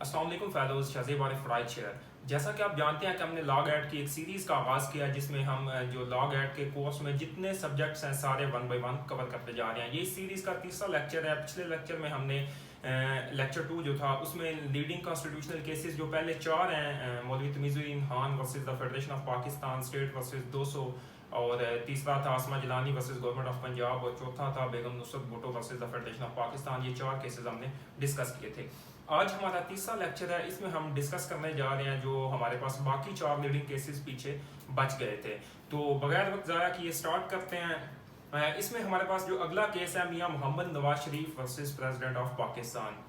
अस्सलाम वालेकुम fellows, Shahzeb Arif right share. जैसा कि आप जानते हैं कि हमने लॉग एड की एक सीरीज़ का आगाज़ किया है जिसमें हम जो लॉग एड के कोर्स में जितने सब्जेक्ट्स हैं सारे वन बाय वन कवर करते जा रहे हैं। ये इस सीरीज़ का तीसरा लेक्चर है। पिछले लेक्चर में हमने लेक्चर 2 जो था उसमें लीडिंग कॉन्स्टिट्यूशनल केसेस जो पहले चार हैं, Maulvi Tamizuddin Khan versus the federation of Pakistan, state versus 200, और तीसरा था Asma Jilani versus government of Punjab, और चौथा था Begum Nusrat Bhutto versus the federation of Pakistan. ये चार केसेस हमने डिस्कस किए थे। आज हमारा तीसरा लेक्चर है, इसमें हम डिस्कस करने जा रहे हैं जो हमारे पास बाकी चार लीडिंग केसेस पीछे बच गए थे। तो बगैर वक्त ज़ाया किए स्टार्ट करते हैं। इसमें हमारे पास जो अगला केस है Mian Mohammad Nawaz Sharif versus president of Pakistan.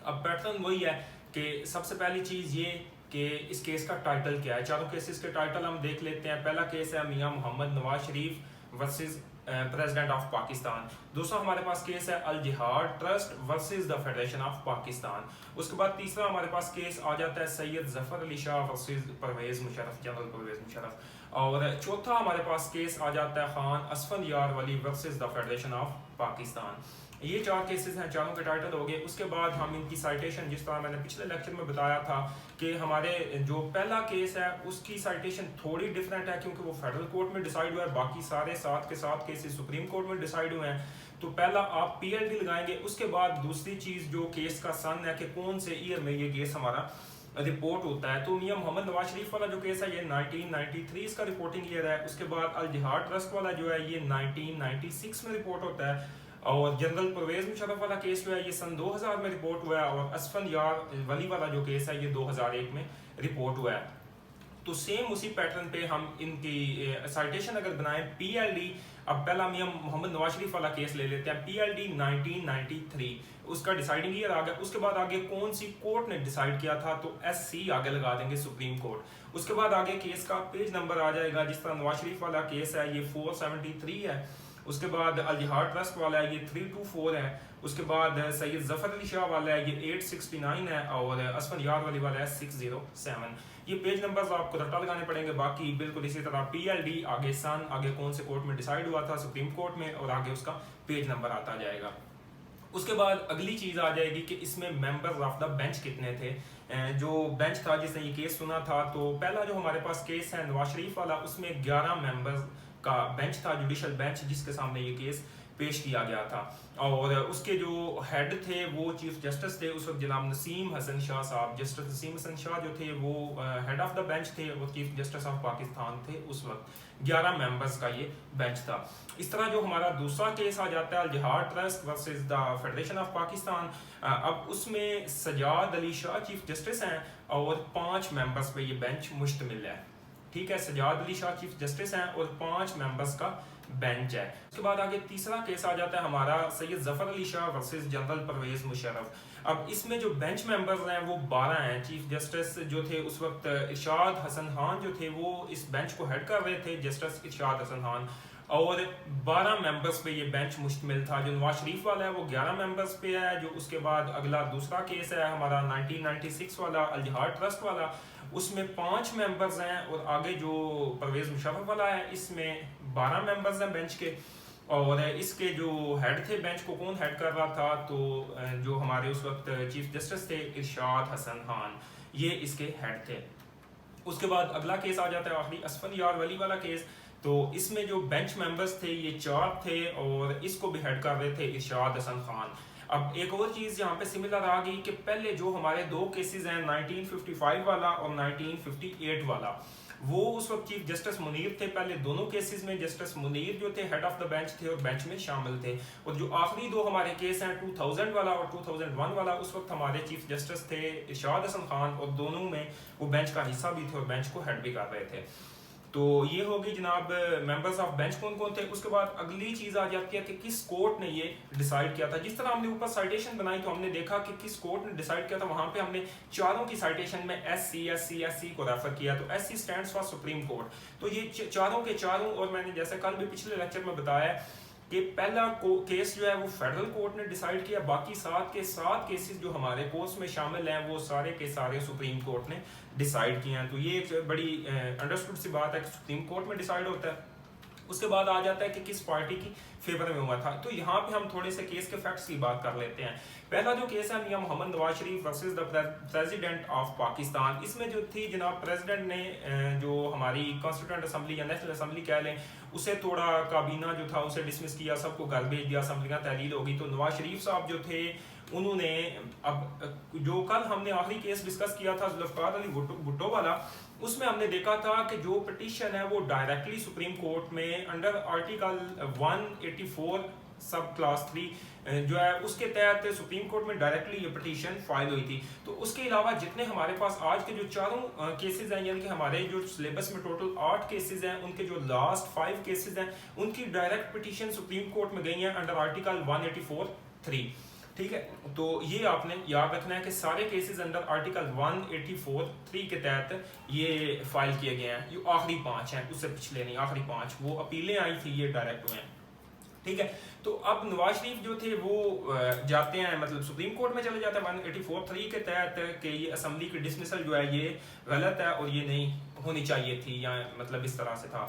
अब पैटर्न वही है कि सबसे पहली चीज़ ये कि इस केस का टाइटल क्या है। चारों केसेस के टाइटल हम देख लेते हैं। पहला केस है Mian Mohammad Nawaz Sharif versus president of Pakistan. दूसरा हमारे पास केस है अल जिहाद trust versus the federation of Pakistan. उसके बाद तीसरा हमारे पास केस आ जाता है सैयद जफर अली शाह वर्सेस परवेज मुशर्रफ, जनरल परवेज मुशर्रफ। और चौथा हमारे पास केस आ जाता है Khan Asfandyar Wali versus the federation of Pakistan. ये चार केसेस हैं, चारों के टाइटल हो गए। उसके बाद हम इनकी साइटेशन, जिस तरह मैंने पिछले लेक्चर में बताया था कि हमारे जो पहला केस है उसकी साइटेशन थोड़ी डिफरेंट है क्योंकि वो फेडरल कोर्ट में डिसाइड हुआ है, बाकी सारे सात के सात केसेस सुप्रीम कोर्ट में डिसाइड हुए हैं। तो पहला आप पीएलडी लगाएंगे, उसके बाद दूसरी चीज़ जो केस का सन है कि कौन से ईयर में ये केस हमारा रिपोर्ट होता है। तो मियां मोहम्मद नवाज शरीफ वाला जो केस है ये 1993 इसका रिपोर्टिंग ईयर है। उसके बाद अल जिहाद ट्रस्ट वाला जो है ये 1996 में रिपोर्ट होता है। और जनरल परवेज मुशर्रफ वाला केस जो है ये सन 2000 में रिपोर्ट हुआ है। और असफन यार वली वाला जो केस है ये 2001 में रिपोर्ट हुआ है। तो सेम उसी पैटर्न पे हम इनकी साइटेशन अगर बनाएं पीएलडी। अब पहला मियां मोहम्मद नवाज शरीफ वाला केस ले लेते हैं, पीएलडी 1993 उसका डिसाइडिंग ईयर आ गया। उसके बाद आगे कौन सी कोर्ट ने डिसाइड किया था, तो एससी आगे लगा देंगे, सुप्रीम कोर्ट। उसके बाद आगे केस का पेज नंबर आ जाएगा। जिस तरह नवाज शरीफ वाला केस है ये 473 है। उसके बाद अल जिहाद ट्रस्ट वाला है ये 324 है। उसके बाद सैयद जफर अली शाह वाला है ये 869 है। और असफर यार वाली वाला है 607। ये पेज नंबर्स आपको रट्टा लगाने पड़ेंगे। बाकी बिल्कुल इसी तरह पीएलडी आगे सन, आगे कौन से कोर्ट में डिसाइड हुआ था सुप्रीम कोर्ट में, और आगे उसका पेज नंबर आता जाएगा। उसके बाद अगली चीज़ आ जाएगी कि इसमें मेंबर्स ऑफ द बेंच कितने थे। जो बेंच था जिसने ये केस सुना था, तो पहला जो हमारे पास केस है नवाज शरीफ वाला, उसमें 11 मेंबर्स का बेंच था, जुडिशल बेंच, जिसके सामने ये केस पेश किया गया था। और उसके जो हेड थे वो चीफ जस्टिस थे उस वक्त जनाब नसीम हसन शाह साहब। जस्टिस नसीम हसन शाह जो थे वो हेड ऑफ द बेंच थे, वो चीफ जस्टिस ऑफ पाकिस्तान थे उस वक्त। 11 मेंबर्स का ये बेंच था। इस तरह जो हमारा दूसरा केस आ जाता है अल जिहाद trust versus the federation of Pakistan. अब उसमें सजाद अली शाह चीफ जस्टिस हैं और 5 मेंबर्स पे ये बेंच मुश्तमिल है। ठीक है, सजाद अली शाह चीफ जस्टिस हैं और 5 मेंबर्स का बेंच है। उसके बाद आगे तीसरा केस आ जाता है हमारा सैयद जफर अली शाह वर्सेस जनरल परवेज मुशर्रफ। अब इसमें जो बेंच मेंबर्स हैं वो 12 हैं। चीफ जस्टिस जो थे उस वक्त इरशाद हसन खान जो थे वो इस बेंच को हेड कर रहे थे, जस्टिस इरशाद हसन खान। और 12 मेंबर्स पे ये बेंच मुश्तमिल था। जो नवाज शरीफ वाला है वो 11 मेंबर्स पे है। जो उसके बाद अगला दूसरा केस है हमारा 1996 वाला अल जिहाद ट्रस्ट वाला, उसमें 5 मेंबर्स हैं। और आगे जो परवेज मुशर्रफ वाला है इसमें 12 मेंबर्स हैं बेंच के। और इसके जो हेड थे बेंच को कौन हेड कर रहा था, तो जो हमारे उस वक्त चीफ जस्टिस थे इरशाद हसन खान, ये इसके हेड थे। उसके बाद अगला केस आ जाता है आखिरी असफन यार वली वाला केस। तो इसमें जो बेंच मेंबर्स थे ये 4 थे और इसको भी हेड कर रहे थे इरशाद हसन खान। अब एक और चीज़ यहाँ पे सिमिलर आ गई कि पहले जो हमारे 2 केसेस हैं 1955 वाला और 1958 वाला, वो उस वक्त चीफ जस्टिस मुनीर थे। पहले दोनों केसेस में जस्टिस मुनीर जो थे हेड ऑफ द बेंच थे और बेंच में शामिल थे। और जो आखिरी 2 हमारे केस हैं 2000 वाला और 2001 वाला, उस वक्त हमारे चीफ जस्टिस थे इरशाद हसन खान और दोनों में वो बेंच का हिस्सा भी थे और बेंच को हेड भी कर रहे थे। तो ये होगी जनाब मेंबर्स ऑफ बेंच कौन कौन थे। उसके बाद अगली चीज़ आ जाती है कि किस कोर्ट ने ये डिसाइड किया था। जिस तरह हमने ऊपर साइटेशन बनाई तो हमने देखा कि किस कोर्ट ने डिसाइड किया था, वहाँ पे हमने चारों की साइटेशन में एससी को रेफर किया। तो SC stands for supreme court. तो ये चारों के चारों, और मैंने जैसे कल भी पिछले लेक्चर में बताया कि पहला केस जो है वो फेडरल कोर्ट ने डिसाइड किया, बाकी 7 के 7 केसेस जो हमारे कोर्स में शामिल हैं वो सारे के सारे सुप्रीम कोर्ट ने डिसाइड किए हैं। तो ये एक बड़ी अंडरस्टूड सी बात है कि सुप्रीम कोर्ट में डिसाइड होता है। उसके बाद आ जाता है कि किस पार्टी की फेवर में हुआ था। तो यहाँ पे हम थोड़े से केस के फैक्ट्स की बात कर लेते हैं। पहला जो केस है Mian Mohammad Nawaz Sharif versus the president of Pakistan. इसमें जो थी जनाब प्रेसिडेंट ने जो हमारी कॉन्स्टिट्यूंट असम्बली या नेशनल असम्बली कह लें, उसे थोड़ा काबीना जो था उसे डिसमिस किया, सबको घर भेज दिया, असम्बलियाँ तहलील होगी। तो नवाज शरीफ साहब जो थे उन्होंने, अब जो कल हमने आखिरी केस डिस्कस किया था जुल्फकार अली भुट्टो वाला, उसमें हमने देखा था कि जो पिटीशन है वो डायरेक्टली सुप्रीम कोर्ट में अंडर आर्टिकल 184 सब क्लास 3 जो है उसके तहत सुप्रीम कोर्ट में डायरेक्टली ये पिटीशन फाइल हुई थी। तो उसके अलावा जितने हमारे पास आज के जो चारों केसेस हैं, यानी कि हमारे जो सिलेबस में टोटल 8 केसेस हैं, उनके जो लास्ट 5 केसेस हैं उनकी डायरेक्ट पिटीशन सुप्रीम कोर्ट में गई है अंडर आर्टिकल 184(3). ठीक है, तो ये आपने याद रखना है कि सारे केसेस अंडर आर्टिकल 184(3) के तहत ये फाइल किए गए हैं। ये आखिरी 5 हैं, उससे पिछले नहीं, आखिरी 5 वो अपीलें आई थी, ये डायरेक्ट हुए हैं। ठीक है, तो अब नवाज शरीफ जो थे वो जाते हैं, मतलब सुप्रीम कोर्ट में चले जाते हैं 184(3) के तहत कि ये असम्बली की डिसमिसल जो है ये गलत है और ये नहीं होनी चाहिए थी, या मतलब इस तरह से था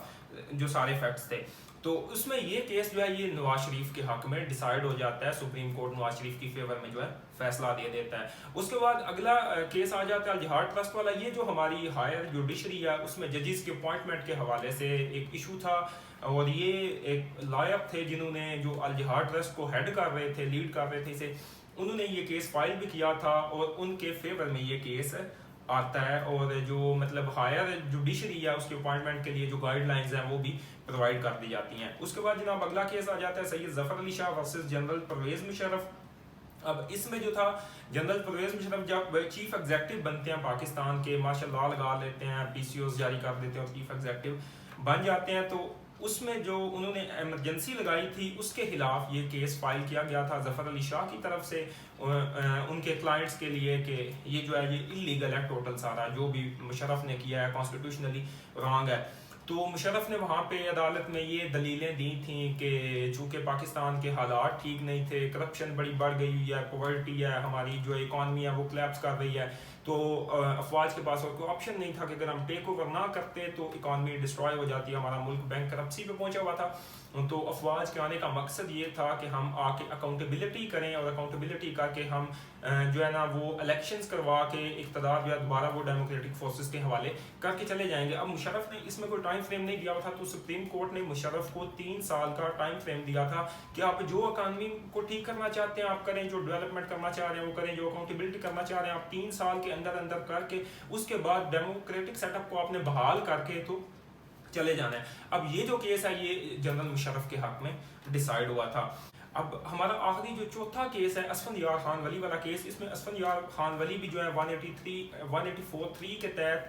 जो सारे फैक्ट्स थे। तो उसमें ये केस जो है ये नवाज शरीफ के हक में डिसाइड हो जाता है, सुप्रीम कोर्ट नवाज शरीफ की फेवर में जो है फैसला दे देता है। उसके बाद अगला केस आ जाता है अल-जिहाद ट्रस्ट वाला। ये जो हमारी हायर जुडिशरी है उसमें जजेस के अपॉइंटमेंट के हवाले से एक इशू था, और ये एक लायक थे जिन्होंने जो अल-जिहाद ट्रस्ट को हेड कर रहे थे, लीड कर रहे थे इसे, उन्होंने ये केस फाइल भी किया था और उनके फेवर में ये केस आता है। और जो मतलब हायर जुडिशरी है उसके अपॉइंटमेंट के लिए जो गाइडलाइंस हैं वो भी प्रोवाइड कर दी जाती हैं। उसके बाद जनाब अगला केस आ जाता है सैयद ज़फ़र अली शाह वर्सेस जनरल परवेज़ मुशर्रफ। अब इसमें जो था जनरल परवेज़ मुशर्रफ जब चीफ एग्जीक्यूटिव बनते हैं पाकिस्तान के, माशाल्लाह लगा लेते हैं, PCOs जारी कर देते हैं और चीफ एग्जीक्यूटिव बन जाते हैं, तो उसमें जो उन्होंने एमरजेंसी लगाई थी उसके खिलाफ ये केस फाइल किया गया था ज़फ़र अली शाह की तरफ से उनके क्लाइंट्स के लिए कि ये जो है ये इलीगल है, टोटल सारा जो भी मुशर्रफ ने किया है कॉन्स्टिट्यूशनली रॉन्ग है। तो मुशर्रफ ने वहाँ पे अदालत में ये दलीलें दी थी कि चूँकि पाकिस्तान के हालात ठीक नहीं थे, करप्शन बड़ी बढ़ गई हुई है, पॉवर्टी है, हमारी जो इकॉनमी है वो क्लैप्स कर रही है, तो अफवाज के पास और कोई ऑप्शन नहीं था कि अगर हम टेक ओवर ना करते तो इकॉनमी डिस्ट्रॉय हो जाती, हमारा मुल्क बैंक करप्सी पे पहुंचा हुआ था। तो अफवाज के आने का मकसद ये था कि हम आके अकाउंटेबिलिटी करें और अकाउंटेबिलिटी करके हम जो है ना वो इलेक्शंस करवा के इक़्तिदार जो है दोबारा वो डेमोक्रेटिक फोर्सेस के हवाले करके चले जाएंगे। अब मुशर्रफ ने इसमें कोई टाइम फ्रेम नहीं दिया था, तो सुप्रीम कोर्ट ने मुशर्रफ को 3 साल का टाइम फ्रेम दिया था कि आप जो इकानमी को ठीक करना चाहते हैं आप करें, जो डेवलपमेंट करना चाह रहे हैं वो करें, जो अकाउंटेबिलिटी करना चाह रहे हैं आप 3 साल के अंदर अंदर करके उसके बाद डेमोक्रेटिक सेटअप को आपने बहाल करके तो चले जाना है। अब ये जो केस है ये जनरल मुशर्रफ के हक में डिसाइड हुआ था। अब हमारा आखिरी जो चौथा केस है असफंदयार खान वली वाला केस, इसमें असफंदयार खान वली भी जो है 184(3) के तहत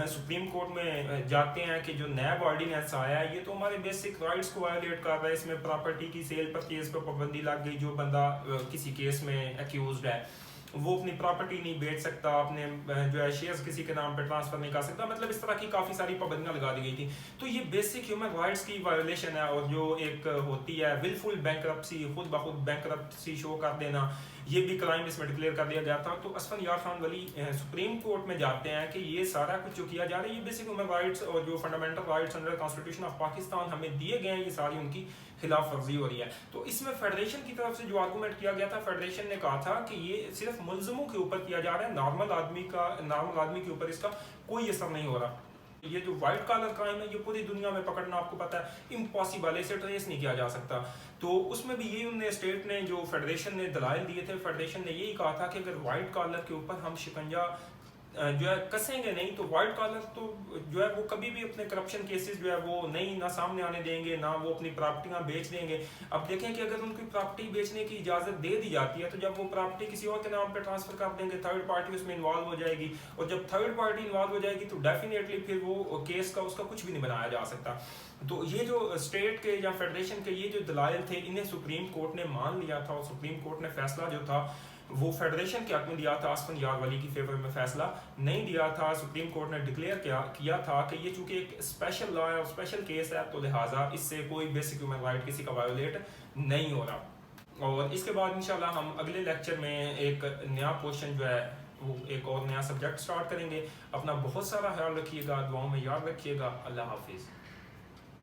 सुप्रीम कोर्ट में जाते हैं कि जो नैब ऑर्डिनेंस आया है ये तो हमारे बेसिक राइट्स को वायोलेट कर रहा है, इसमें प्रॉपर्टी की सेल परचेज पर पाबंदी लग गई, जो बंदा किसी केस में एक्यूज्ड है वो अपनी प्रॉपर्टी नहीं बेच सकता, अपने जो है शेयर्स किसी के नाम पे ट्रांसफर नहीं कर सकता, मतलब इस तरह की काफ़ी सारी पाबंदियां लगा दी गई थी। तो ये बेसिक ह्यूमन राइट्स की वायोलेशन है। और जो एक होती है विलफुल बैंकरप्सी, खुद ब खुद बैंकरप्सी शो कर देना, ये भी क्राइम इसमें डिक्लेयर कर दिया गया था। तो असफंदयार खान वली सुप्रीम कोर्ट में जाते हैं कि ये सारा कुछ जो किया जा रहा है ये बेसिक ह्यूमन राइट्स और जो fundamental rights under constitution of Pakistan हमें दिए गए हैं ये सारी उनकी खिलाफ वर्जी हो रही है। तो इसमें फेडरेशन की तरफ से जो आर्गूमेंट किया गया था, फेडरेशन ने कहा था कि ये सिर्फ मुलजमों के ऊपर किया जा रहा है, नॉर्मल आदमी के ऊपर इसका कोई असर नहीं हो रहा। ये जो व्हाइट कॉलर क्राइम है ये पूरी दुनिया में पकड़ना आपको पता है इम्पॉसिबल है, इसे ट्रेस नहीं किया जा सकता। तो उसमें भी ये उन्होंने स्टेट ने जो फेडरेशन ने दलाइल दिए थे, फेडरेशन ने यही कहा था कि अगर व्हाइट कॉलर के ऊपर हम शिकंजा जो है कसेंगे नहीं तो व्हाइट कॉलर तो जो है वो कभी भी अपने करप्शन केसेस जो है वो नहीं ना सामने आने देंगे, ना वो अपनी प्रॉपर्टियां बेच देंगे। अब देखें कि अगर उनकी प्रॉपर्टी बेचने की इजाज़त दे दी जाती है तो जब वो प्रॉपर्टी किसी और के नाम पे ट्रांसफर कर देंगे, थर्ड पार्टी उसमें इन्वॉल्व हो जाएगी, और जब थर्ड पार्टी इन्वॉल्व हो जाएगी तो डेफिनेटली फिर वो केस का उसका कुछ भी नहीं बनाया जा सकता। तो ये जो स्टेट के या फेडरेशन के ये जो दलाइल थे इन्हें सुप्रीम कोर्ट ने मान लिया था, और सुप्रीम कोर्ट ने फैसला जो था वो फेडरेशन के हक में दिया था, असफंदयार वली की फेवर में फैसला नहीं दिया था। सुप्रीम कोर्ट ने डिक्लेयर किया था कि ये चूंकि एक स्पेशल लॉ है और स्पेशल केस है तो लिहाजा इससे कोई बेसिक ह्यूमन राइट किसी का वायोलेट नहीं हो रहा। और इसके बाद इंशाल्लाह हम अगले लेक्चर में एक नया पोर्शन जो है वो एक और नया सब्जेक्ट स्टार्ट करेंगे। अपना बहुत सारा ख्याल रखिएगा, दुआओं में याद रखिएगा। अल्लाह हाफिज़।